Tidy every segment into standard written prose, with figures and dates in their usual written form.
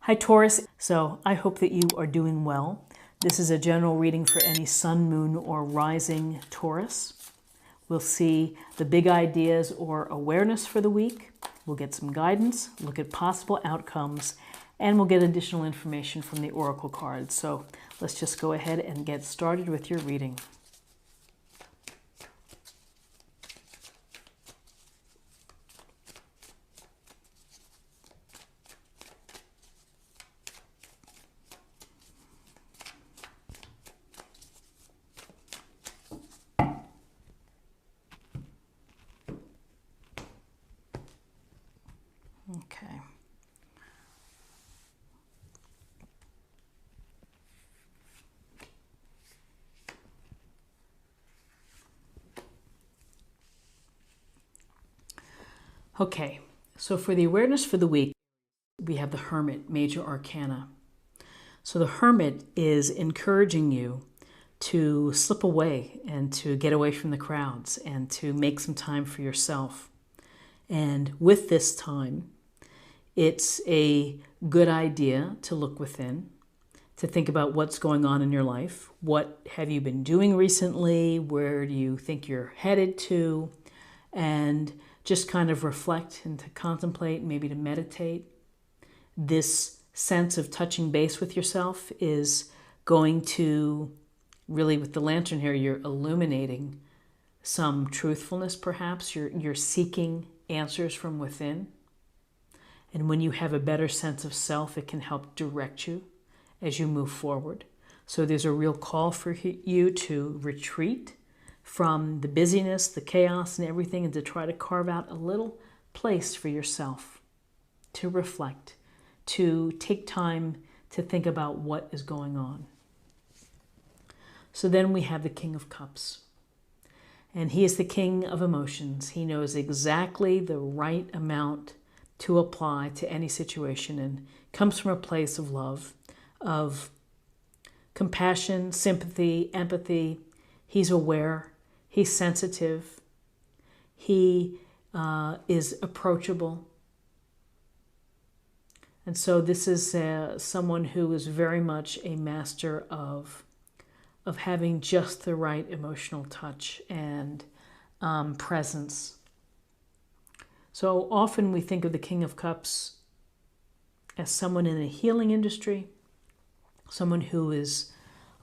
Hi Taurus, so I hope that you are doing well. This is a general reading for any sun, moon, or rising Taurus. We'll see the big ideas or awareness for the week. We'll get some guidance, look at possible outcomes, and we'll get additional information from the oracle cards. So let's just go ahead and get started with your reading. Okay. Okay, so for the awareness for the week, we have the Hermit, Major Arcana. So the Hermit is encouraging you to slip away and to get away from the crowds and to make some time for yourself. And with this time, it's a good idea to look within, to think about what's going on in your life. What have you been doing recently? Where do you think you're headed to? And just kind of reflect and to contemplate, maybe to meditate. This sense of touching base with yourself is going to, really with the lantern here, you're illuminating some truthfulness perhaps. You're seeking answers from within. And when you have a better sense of self, it can help direct you as you move forward. So there's a real call for you to retreat from the busyness, the chaos, and everything, and to try to carve out a little place for yourself to reflect, to take time to think about what is going on. So then we have the King of Cups. And he is the king of emotions. He knows exactly the right amount to apply to any situation and comes from a place of love, of compassion, sympathy, empathy. He's aware. He's sensitive. He is approachable. And so this is someone who is very much a master of having just the right emotional touch and presence. So often we think of the King of Cups as someone in the healing industry, someone who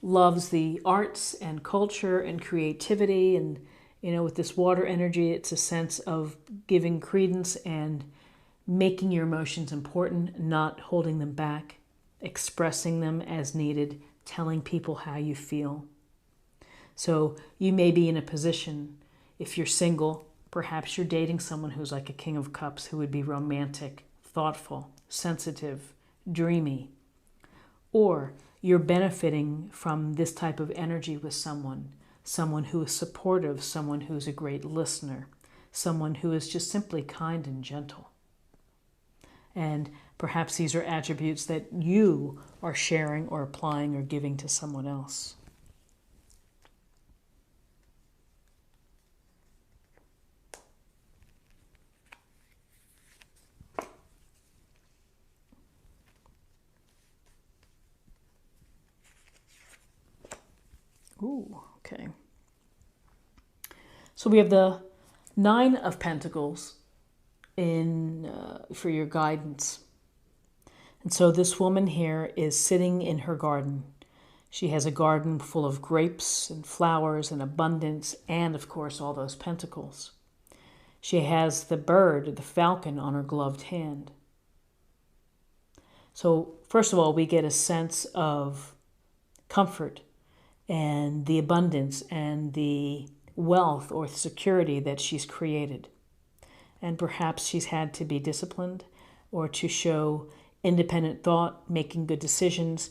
loves the arts and culture and creativity, and with this water energy, it's a sense of giving credence and making your emotions important, not holding them back, expressing them as needed, telling people how you feel. So you may be in a position, if you're single, perhaps you're dating someone who's like a King of Cups, who would be romantic, thoughtful, sensitive, dreamy. Or you're benefiting from this type of energy with someone who is supportive, someone who's a great listener, someone who is just simply kind and gentle. And perhaps these are attributes that you are sharing or applying or giving to someone else. Ooh, okay. So we have the Nine of Pentacles for your guidance. And so this woman here is sitting in her garden. She has a garden full of grapes and flowers and abundance and, of course, all those pentacles. She has the bird, the falcon, on her gloved hand. So first of all, we get a sense of comfort and the abundance and the wealth or security that she's created. And perhaps she's had to be disciplined or to show independent thought, making good decisions,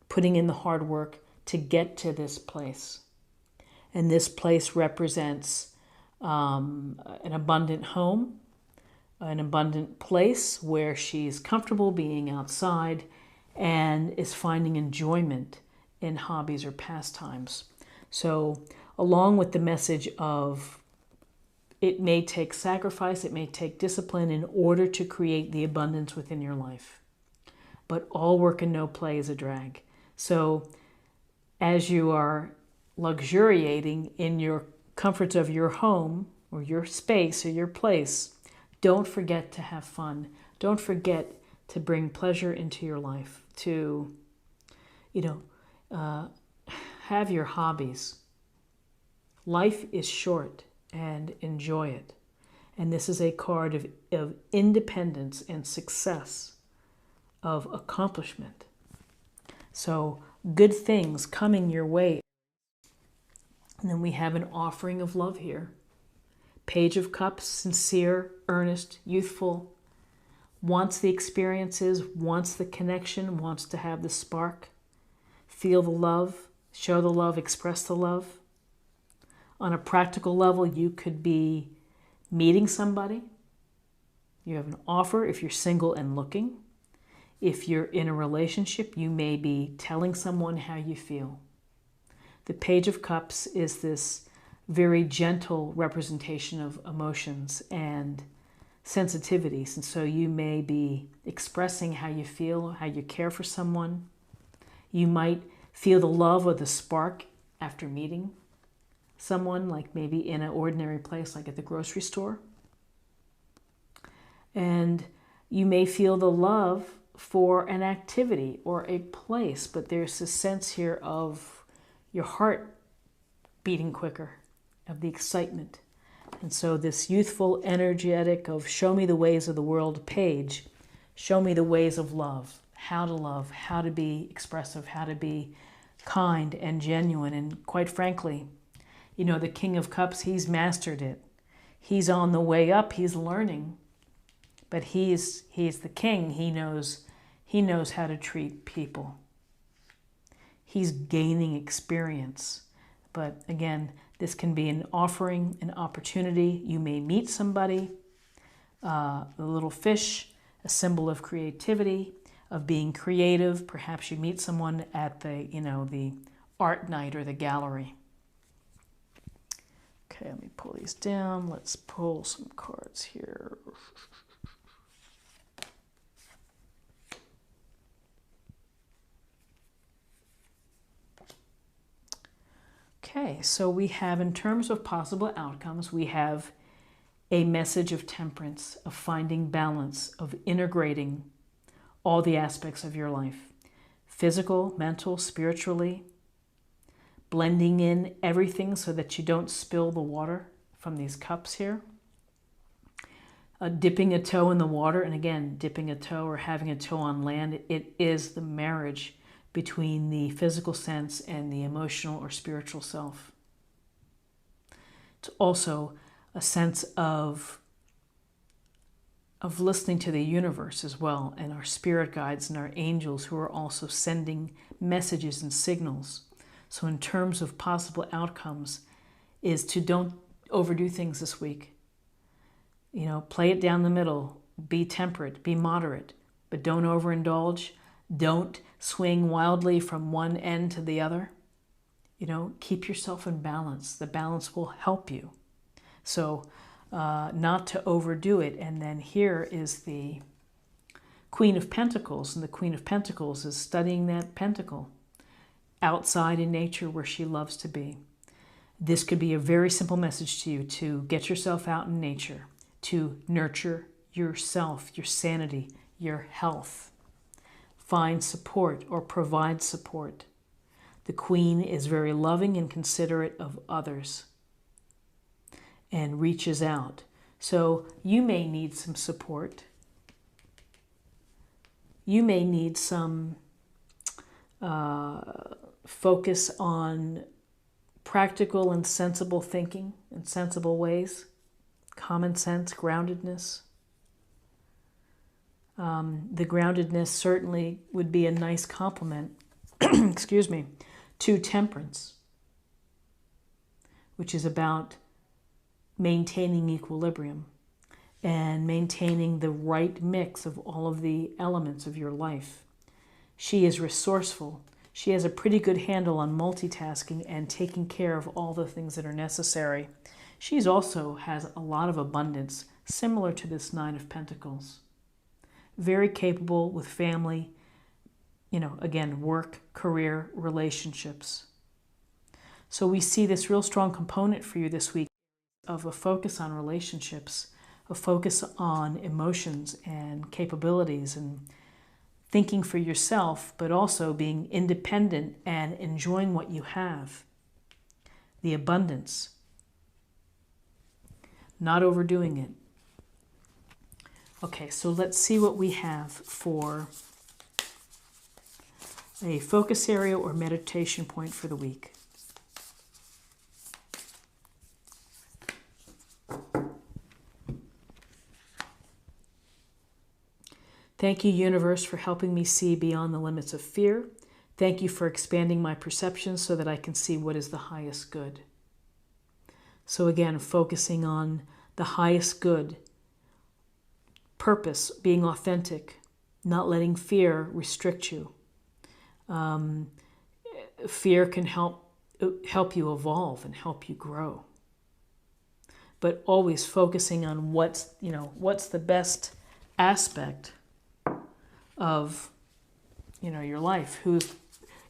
putting in the hard work to get to this place. And this place represents an abundant home, an abundant place where she's comfortable being outside and is finding enjoyment in hobbies or pastimes. So along with the message of it may take sacrifice, it may take discipline in order to create the abundance within your life. but all work and no play is a drag. So as you are luxuriating in your comforts of your home or your space or your place, don't forget to have fun. Don't forget to bring pleasure into your life, to, have your hobbies. Life is short, and enjoy it. And this is a card of independence and success, of accomplishment. So good things coming your way. And then we have an offering of love here. Page of Cups, sincere, earnest, youthful, wants the experiences, wants the connection, wants to have the spark. Feel the love, show the love, express the love. On a practical level, you could be meeting somebody. You have an offer if you're single and looking. If you're in a relationship, you may be telling someone how you feel. The Page of Cups is this very gentle representation of emotions and sensitivities. And so you may be expressing how you feel, how you care for someone. You might feel the love or the spark after meeting someone, like maybe in an ordinary place, like at the grocery store. And you may feel the love for an activity or a place, but there's this sense here of your heart beating quicker, of the excitement. And so this youthful, energetic of show me the ways of the world page, show me the ways of love, how to be expressive, how to be kind and genuine. And quite frankly, the King of Cups, he's mastered it. He's on the way up, he's learning. But he's the king. He knows how to treat people. He's gaining experience. But again, this can be an offering, an opportunity. You may meet somebody, the little fish, a symbol of creativity, of being creative. Perhaps you meet someone at the art night or the gallery. Okay, let me pull these down. Let's pull some cards here. Okay, so we have, in terms of possible outcomes, we have a message of temperance, of finding balance, of integrating all the aspects of your life. Physical, mental, spiritually, blending in everything so that you don't spill the water from these cups here. Dipping a toe in the water, and again, dipping a toe or having a toe on land, it is the marriage between the physical sense and the emotional or spiritual self. It's also a sense of listening to the universe as well, and our spirit guides and our angels who are also sending messages and signals. So in terms of possible outcomes is to don't overdo things this week. Play it down the middle, be temperate, be moderate, but don't overindulge. Don't swing wildly from one end to the other. Keep yourself in balance. The balance will help you. So not to overdo it. And then here is the Queen of Pentacles. And the Queen of Pentacles is studying that pentacle outside in nature where she loves to be. This could be a very simple message to you to get yourself out in nature, to nurture yourself, your sanity, your health. Find support or provide support. The Queen is very loving and considerate of others and reaches out. So you may need some support. You may need some focus on practical and sensible thinking in sensible ways, common sense, groundedness. The groundedness certainly would be a nice complement, excuse me, to temperance, which is about maintaining equilibrium and maintaining the right mix of all of the elements of your life. She is resourceful. She has a pretty good handle on multitasking and taking care of all the things that are necessary. She also has a lot of abundance, similar to this Nine of Pentacles. Very capable with family, again, work, career, relationships. So we see this real strong component for you this week of a focus on relationships, a focus on emotions and capabilities and thinking for yourself, but also being independent and enjoying what you have, the abundance, not overdoing it. Okay, so let's see what we have for a focus area or meditation point for the week. Thank you, universe, for helping me see beyond the limits of fear. Thank you for expanding my perceptions so that I can see what is the highest good. So again, focusing on the highest good, purpose, being authentic, not letting fear restrict you. Fear can help you evolve and help you grow. But always focusing on what's the best aspect of your life, who's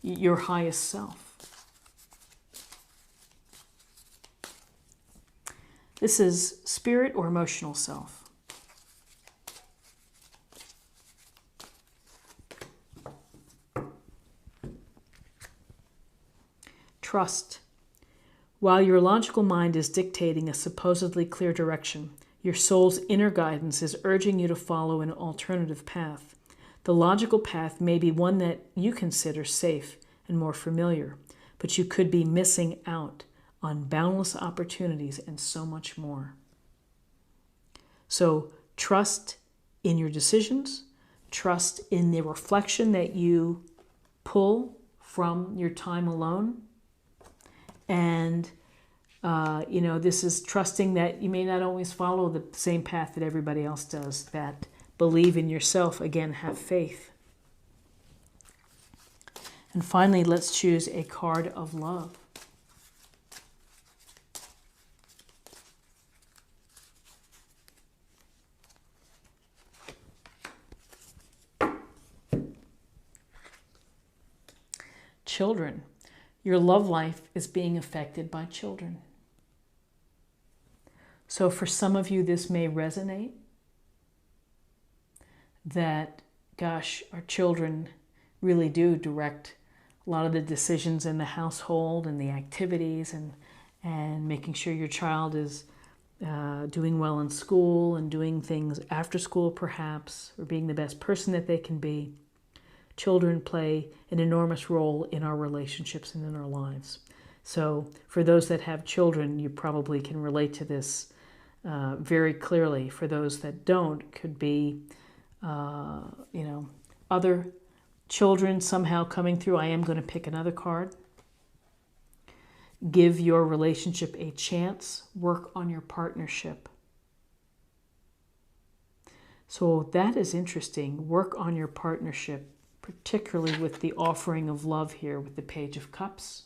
your highest self. This is spirit or emotional self. Trust. While your logical mind is dictating a supposedly clear direction, your soul's inner guidance is urging you to follow an alternative path. The logical path may be one that you consider safe and more familiar, but you could be missing out on boundless opportunities and so much more. So trust in your decisions, trust in the reflection that you pull from your time alone, and this is trusting that you may not always follow the same path that everybody else does, that believe in yourself, again, have faith. And finally, let's choose a card of love. Children. Your love life is being affected by children. So for some of you, this may resonate that, gosh, our children really do direct a lot of the decisions in the household and the activities and making sure your child is doing well in school and doing things after school perhaps, or being the best person that they can be. Children play an enormous role in our relationships and in our lives. So for those that have children, you probably can relate to this very clearly. For those that don't, could be other children somehow coming through. I am going to pick another card. Give your relationship a chance. Work on your partnership. So that is interesting. Work on your partnership, particularly with the offering of love here with the Page of Cups,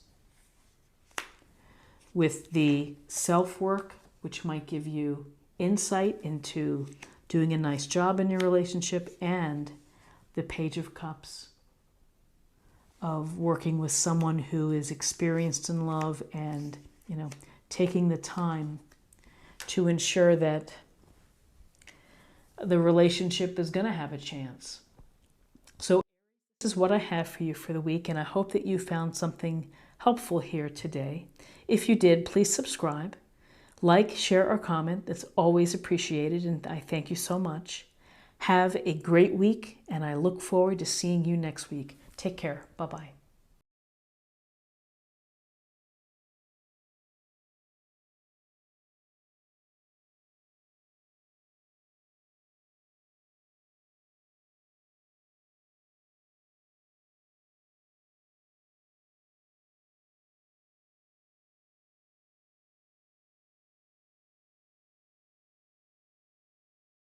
with the self-work, which might give you insight into doing a nice job in your relationship, and the Page of Cups of working with someone who is experienced in love and, taking the time to ensure that the relationship is going to have a chance. So this is what I have for you for the week, and I hope that you found something helpful here today. If you did, please subscribe, like, share, or comment. That's always appreciated, and I thank you so much. Have a great week, and I look forward to seeing you next week. Take care. Bye-bye.